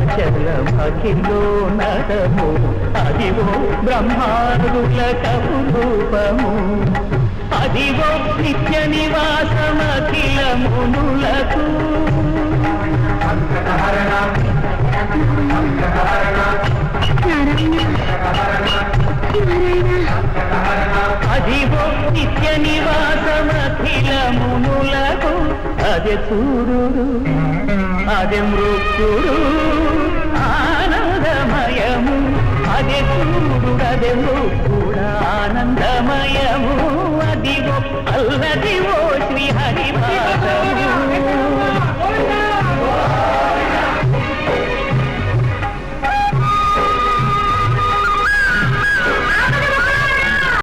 వెంకటాచలమఖిలో నరము అదివో బ్రహ్మాదుల కపురూపము అదివో నిత్య నివాసమఖిల మునులకు అదివో నిత్య నివాసమఖిల మునులకు అదే సూర్యుడు అదే మృత్యుడు ఆనందమయము అదే సూర్యుడు అదే మృత్యుడు ఆనందమయము అదివో అల్లది